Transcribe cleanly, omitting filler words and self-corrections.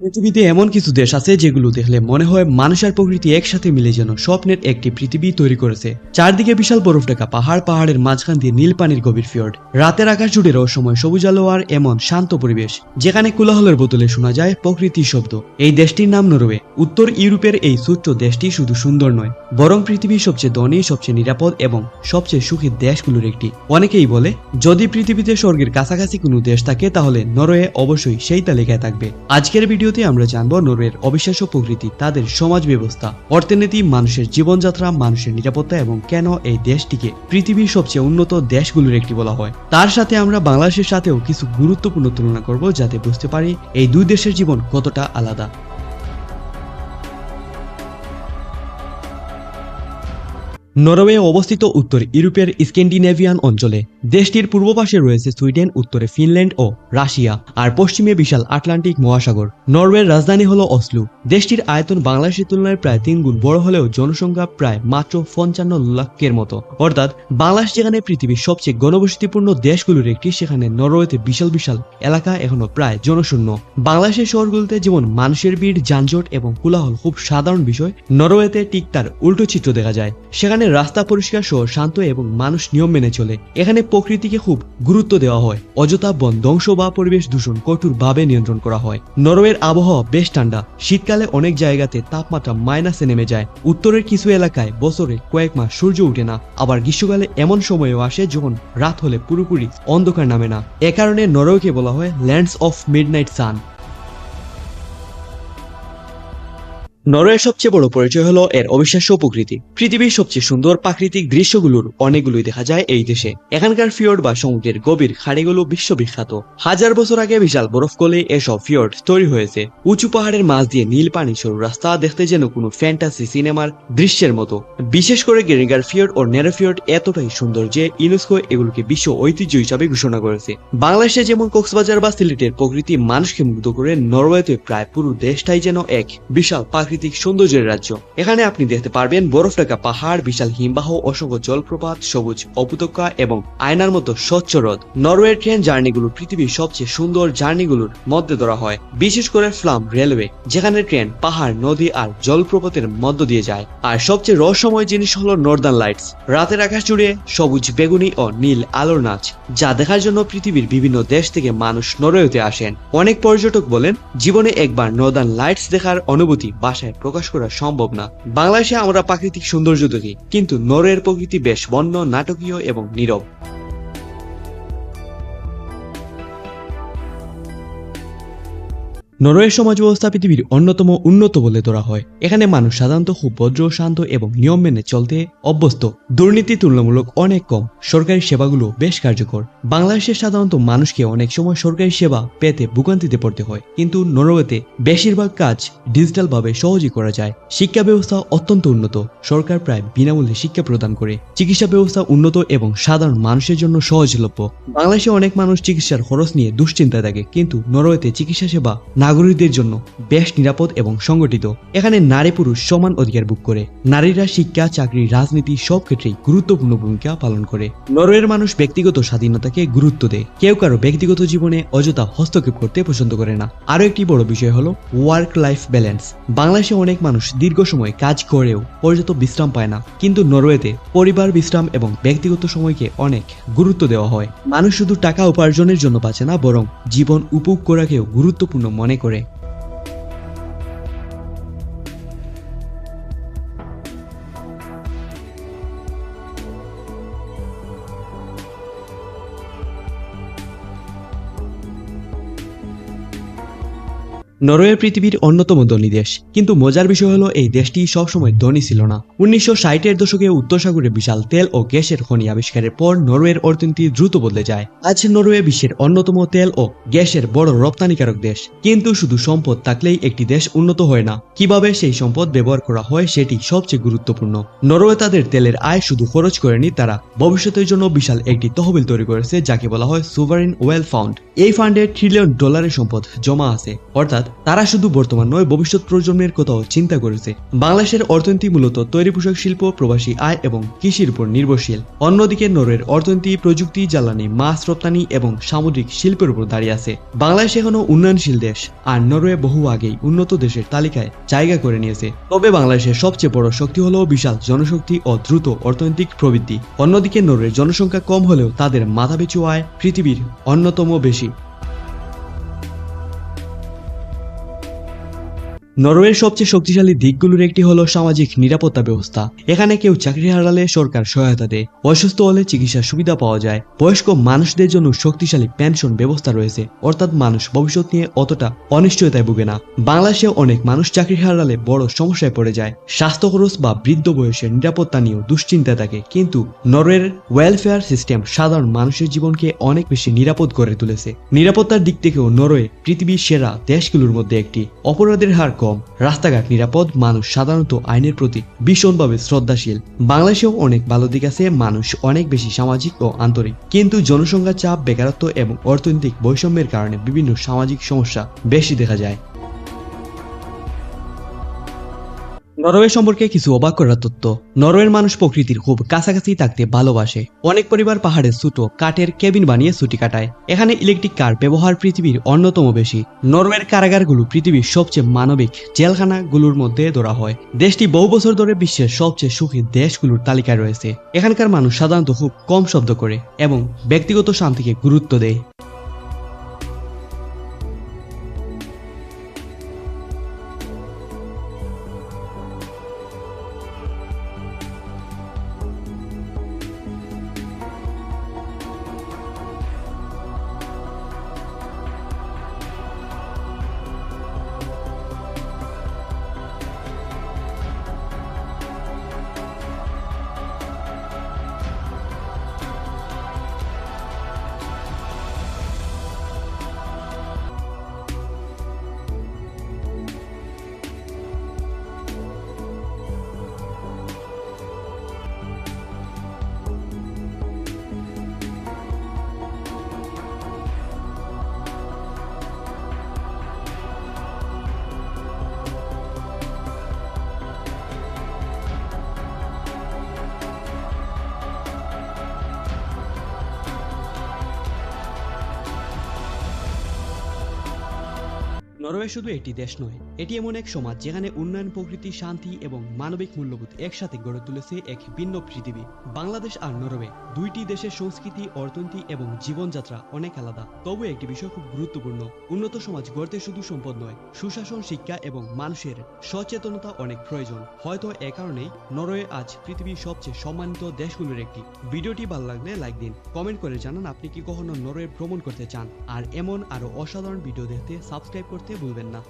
পৃথিবীতে এমন কিছু দেশ আছে যেগুলো দেখলে মনে হয় মানুষ আর প্রকৃতি একসাথে মিলে যেন স্বপ্নের একটি পৃথিবী তৈরি করেছে। চারদিকে বিশাল বরফ ঢাকা পাহাড়, পাহাড়ের মাঝখান দিয়ে নীল পানির গভীর ফিয়র্ড, রাতের আকাশ জুড়ে রহস্যময় সবুজ আলো আর এমন শান্ত পরিবেশ যেখানে কোলাহলের বোতলে শোনা যায় প্রকৃতির শব্দ। এই দেশটির নাম নরওয়ে। উত্তর ইউরোপের এই ছোট্ট দেশটি শুধু সুন্দর নয়, বরং পৃথিবীর সবচেয়ে ধনী, সবচেয়ে নিরাপদ এবং সবচেয়ে সুখী দেশগুলোর একটি। অনেকেই বলে যদি পৃথিবীতে স্বর্গের কাছাকাছি কোনো দেশ থাকে তাহলে নরওয়ে অবশ্যই সেই তালিকায় থাকবে। আজকের ভিডিওতে আমরা জানবো নরওয়ের অবিশ্বাস্য প্রকৃতি, তাদের সমাজ ব্যবস্থা, অর্থনীতি, মানুষের জীবনযাত্রা, মানুষের নিরাপত্তা এবং কেন এই দেশটিকে পৃথিবীর সবচেয়ে উন্নত দেশগুলোর একটি বলা হয়। তার সাথে আমরা বাংলাদেশের সাথেও কিছু গুরুত্বপূর্ণ তুলনা করব যাতে বুঝতে পারি এই দুই দেশের জীবন কতটা আলাদা। নরওয়ে অবস্থিত উত্তর ইউরোপের স্ক্যান্ডিনেভিয়ান অঞ্চলে। দেশটির পূর্ব পাশে রয়েছে সুইডেন, উত্তরে ফিনল্যান্ড ও রাশিয়া, আর পশ্চিমে বিশাল আটলান্টিক মহাসাগর। নরওয়ের রাজধানী হলো অসলো। দেশটির আয়তন বাংলাদেশের তুলনায় প্রায় 3 গুণ বড় হলেও জনসংখ্যা প্রায় মাত্র 55 লাখের মতো। অর্থাৎ বাংলাদেশ যেখানে পৃথিবীর সবচেয়ে ঘনবসতিপূর্ণ দেশগুলোর একটি, সেখানে নরওয়েতে বিশাল বিশাল এলাকা এখনো প্রায় জনশূন্য। বাংলাদেশের শহরগুলোতে যেমন মানুষের ভিড়, যানজট এবং কোলাহল খুব সাধারণ বিষয়, নরওয়েতে ঠিক তার উল্টো চিত্র দেখা যায়। সেখানে রাস্তা পরিষ্কার, শহর শান্ত এবং মানুষ নিয়ম মেনে চলে। এখানে প্রকৃতিকে খুব গুরুত্ব দেওয়া হয়। অযথা বন ধ্বংস বা পরিবেশ দূষণ কঠোরভাবে নিয়ন্ত্রণ করা হয়। নরওয়ের আবহাওয়া বেশ ঠান্ডা। শীতকালে অনেক জায়গাতে তাপমাত্রা মাইনাসে নেমে যায়। উত্তরের কিছু এলাকায় বছরে কয়েক মাস সূর্য ওঠে না। আবার গ্রীষ্মকালে এমন সময়ও আসে যখন রাত হলে পুরোপুরি অন্ধকার নামে না। এ কারণে নরওয়েকে বলা হয় ল্যান্ডস অফ মিডনাইট সান। নরওয়ের সবচেয়ে বড় পরিচয় হলো এর অবিশ্বাস্য প্রকৃতি। পৃথিবীর সবচেয়ে সুন্দর প্রাকৃতিক দৃশ্যগুলোর অনেকগুলোই দেখা যায় এই দেশে। এখানকার ফিয়র্ড বা সমুদ্রের গভীর খাড়িগুলো বিশ্ববিখ্যাত। হাজার বছর আগে বিশাল বরফ গলে এসব ফিয়র্ড তৈরি হয়েছে। উঁচু পাহাড়ের মাঝ দিয়ে নীল পানি, সরু রাস্তা, দেখতে যেন কোনো ফ্যান্টাসি সিনেমার দৃশ্যের মতো। বিশেষ করে গেরিঙ্গার ফিয়র্ড ও নেরো ফিয়র্ড এতটাই সুন্দর যে ইউনেস্কো এগুলোকে বিশ্ব ঐতিহ্য হিসাবে ঘোষণা করেছে। বাংলাদেশে যেমন কক্সবাজার বা সিলেটের প্রকৃতি মানুষকে মুগ্ধ করে, নরওয়েতে প্রায় পুরো দেশটাই যেন এক বিশাল প্রাকৃতিক সৌন্দর্যের রাজ্য। এখানে আপনি দেখতে পারবেন বরফ ঢাকা পাহাড়, বিশাল হিমবাহ, অসংখ্য জলপ্রপাত, সবুজ উপত্যকা এবং আয়নার মতো স্বচ্ছ হ্রদ। নরওয়ের ট্রেন জার্নিগুলো পৃথিবীর সবচেয়ে সুন্দর জার্নিগুলোর মধ্যে ধরা হয়, বিশেষ করে ফ্লাম রেলওয়ে, যেখানে ট্রেন পাহাড়, নদী আর জলপ্রপাতের মধ্য দিয়ে যায়। আর সবচেয়ে রহস্যময় জিনিস হলো নর্দার্ন লাইটস, রাতের আকাশ জুড়ে সবুজ, বেগুনি ও নীল আলোর নাচ, যা দেখার জন্য পৃথিবীর বিভিন্ন দেশ থেকে মানুষ নরওয়েতে আসেন। অনেক পর্যটক বলেন জীবনে একবার নর্দার্ন লাইটস দেখার অনুভূতি ভাষায় প্রকাশ করা সম্ভব না। বাংলাদেশে আমরা প্রাকৃতিক সৌন্দর্য দেখি, কিন্তু নরওয়ের প্রকৃতি বেশ বন্য, নাটকীয় এবং নীরব। নরওয়ের সমাজ ব্যবস্থা পৃথিবীর অন্যতম উন্নত বলে ধরা হয়। এখানে মানুষ সাধারণত খুব ভদ্র, শান্ত এবং নিয়ম মেনে চলতে অভ্যস্ত। দুর্নীতি তুলনামূলক অনেক কম। সরকারি সেবাগুলো বেশ কার্যকর। বাংলাদেশে সাধারণত মানুষকে অনেক সময় সরকারি সেবা পেতে ভোগান্তিতে পড়তে হয়, কিন্তু নরওয়েতে বেশিরভাগ কাজ ডিজিটাল ভাবে সহজেই করা যায়। শিক্ষা ব্যবস্থা অত্যন্ত উন্নত। সরকার প্রায় বিনামূল্যে শিক্ষা প্রদান করে। চিকিৎসা ব্যবস্থা উন্নত এবং সাধারণ মানুষের জন্য সহজলভ্য। বাংলাদেশে অনেক মানুষ চিকিৎসার খরচ নিয়ে দুশ্চিন্তায় থাকে, কিন্তু নরওয়েতে চিকিৎসা সেবা নাগরিকদের জন্য বেশ নিরাপদ এবং সংগঠিত। এখানে নারী পুরুষ সমান অধিকার ভোগ করে। নারীরা শিক্ষা, চাকরি, রাজনীতি সব ক্ষেত্রেই গুরুত্বপূর্ণ ভূমিকা পালন করে। নরওয়ের মানুষ ব্যক্তিগত স্বাধীনতাকে গুরুত্ব দেয়। কেউ কারো ব্যক্তিগত জীবনে অযথা হস্তক্ষেপ করতে পছন্দ করে না। আরো একটি বড় বিষয় হলো ওয়ার্ক লাইফ ব্যালেন্স। বাংলাদেশে অনেক মানুষ দীর্ঘ সময় কাজ করেও পর্যাপ্ত বিশ্রাম পায় না, কিন্তু নরওয়েতে পরিবার, বিশ্রাম এবং ব্যক্তিগত সময়কে অনেক গুরুত্ব দেওয়া হয়। মানুষ শুধু টাকা উপার্জনের জন্য বাঁচে না, বরং জীবন উপভোগ করাকেও গুরুত্বপূর্ণ মনে করে। নরওয়ে পৃথিবীর অন্যতম ধনী দেশ, কিন্তু মজার বিষয় হলো এই দেশটি সবসময় ধনী ছিল না। 1960-এর দশকে উত্তর সাগরে বিশাল তেল ও গ্যাসের খনি আবিষ্কারের পর নরওয়ের অর্থনীতি দ্রুত বদলে যায়। আজ নরওয়ে বিশ্বের অন্যতম তেল ও গ্যাসের বড় রপ্তানিকারক দেশ। কিন্তু শুধু সম্পদ থাকলেই একটি দেশ উন্নত হয় না, কিভাবে সেই সম্পদ ব্যবহার করা হয় সেটি সবচেয়ে গুরুত্বপূর্ণ। নরওয়ে তাদের তেলের আয় শুধু খরচ করেনি, তারা ভবিষ্যতের জন্য বিশাল একটি তহবিল তৈরি করেছে, যাকে বলা হয় সোভারেন ওয়েলথ ফান্ড। এই ফান্ডে $1 ট্রিলিয়ন সম্পদ জমা আছে। অর্থাৎ তারা শুধু বর্তমান নয় ভবিষ্যৎ প্রজন্মের কথাও চিন্তা করেছে। বাংলাদেশের অর্থনীতি মূলত তৈরি পোশাক শিল্প, প্রবাসী আয় এবং কৃষির উপর নির্ভরশীল। অন্যদিকে নরওয়ের অর্থনীতি প্রযুক্তি, জ্বালানি, মাছ রপ্তানি এবং সামুদ্রিক শিল্পের উপর দাঁড়িয়ে আছে। বাংলাদেশ এখনো উন্নয়নশীল দেশ, আর নরওয়ে বহু আগেই উন্নত দেশের তালিকায় জায়গা করে নিয়েছে। তবে বাংলাদেশের সবচেয়ে বড় শক্তি হলো বিশাল জনশক্তি ও দ্রুত অর্থনৈতিক প্রবৃদ্ধি। অন্যদিকে নরওয়ের জনসংখ্যা কম হলেও তাদের মাথাপিছু আয় পৃথিবীর অন্যতম বেশি। নরওয়ের সবচেয়ে শক্তিশালী দিকগুলোর একটি হলো সামাজিক নিরাপত্তা ব্যবস্থা। এখানে কেউ চাকরি হারালে সরকার সহায়তা দেয়, অসুস্থ হলে চিকিৎসার সুবিধা পাওয়া যায়, বয়স্ক মানুষদের জন্য শক্তিশালী পেনশন ব্যবস্থা রয়েছে, অর্থাৎ মানুষ ভবিষ্যৎ নিয়ে অতটা অনিশ্চয়তায় ভুগে না। বাংলাদেশে অনেক মানুষ চাকরি হারালে বড় সমস্যায় পড়ে যায়, স্বাস্থ্য খরচ বা বৃদ্ধ বয়সের নিরাপত্তা নিয়েও দুশ্চিন্তা থাকে। কিন্তু নরওয়ের ওয়েলফেয়ার সিস্টেম সাধারণ মানুষের জীবনকে অনেক বেশি নিরাপদ করে তুলেছে। নিরাপত্তার দিক থেকেও নরওয়ে পৃথিবীর সেরা দেশগুলোর মধ্যে একটি। অপরাধের হার কম, রাস্তাঘাট নিরাপদ, মানুষ সাধারণত আইনের প্রতি ভীষণভাবে শ্রদ্ধাশীল। বাংলাদেশেও অনেক ভালো দিক আছে, মানুষ অনেক বেশি সামাজিক ও আন্তরিক। কিন্তু জনসংখ্যার চাপ, বেকারত্ব এবং অর্থনৈতিক বৈষম্যের কারণে বিভিন্ন সামাজিক সমস্যা বেশি দেখা যায়। নরওয়ে সম্পর্কে কিছু অবাক করার তথ্য। নরওয়ের মানুষ প্রকৃতির খুব কাছাকাছি থাকতে ভালোবাসে। অনেক পরিবার পাহাড়ে ছোট কাঠের কেবিন বানিয়ে ছুটি কাটায়। এখানে ইলেকট্রিক কার ব্যবহার পৃথিবীর অন্যতম বেশি। নরওয়ের কারাগারগুলো পৃথিবীর সবচেয়ে মানবিক জেলখানাগুলোর মধ্যে ধরা হয়। দেশটি বহু বছর ধরে বিশ্বের সবচেয়ে সুখী দেশগুলোর তালিকায় রয়েছে। এখানকার মানুষ সাধারণত খুব কম শব্দ করে এবং ব্যক্তিগত শান্তিকে গুরুত্ব দেয়। নরওয়ে শুধু একটি দেশ নয়, এটি এমন এক সমাজ যেখানে উন্নয়ন, প্রকৃতি, শান্তি এবং মানবিক মূল্যবোধ একসাথে গড়ে তুলেছে এক ভিন্ন পৃথিবী। বাংলাদেশ আর নরওয়ে দুইটি দেশের সংস্কৃতি, অর্থনীতি এবং জীবনযাত্রা অনেক আলাদা। তবু একটি বিষয় খুব গুরুত্বপূর্ণ, উন্নত সমাজ গড়তে শুধু সম্পদ নয়, সুশাসন, শিক্ষা এবং মানুষের সচেতনতা অনেক প্রয়োজন। হয়তো এ কারণেই নরওয়ে আজ পৃথিবীর সবচেয়ে সম্মানিত দেশগুলোর একটি। ভিডিওটি ভালো লাগলে লাইক দিন, কমেন্ট করে জানান আপনি কি কখনো নরওয়ে ভ্রমণ করতে চান। আর এমন আরো অসাধারণ ভিডিও দেখতে সাবস্ক্রাইব করতে ভুলবেন না।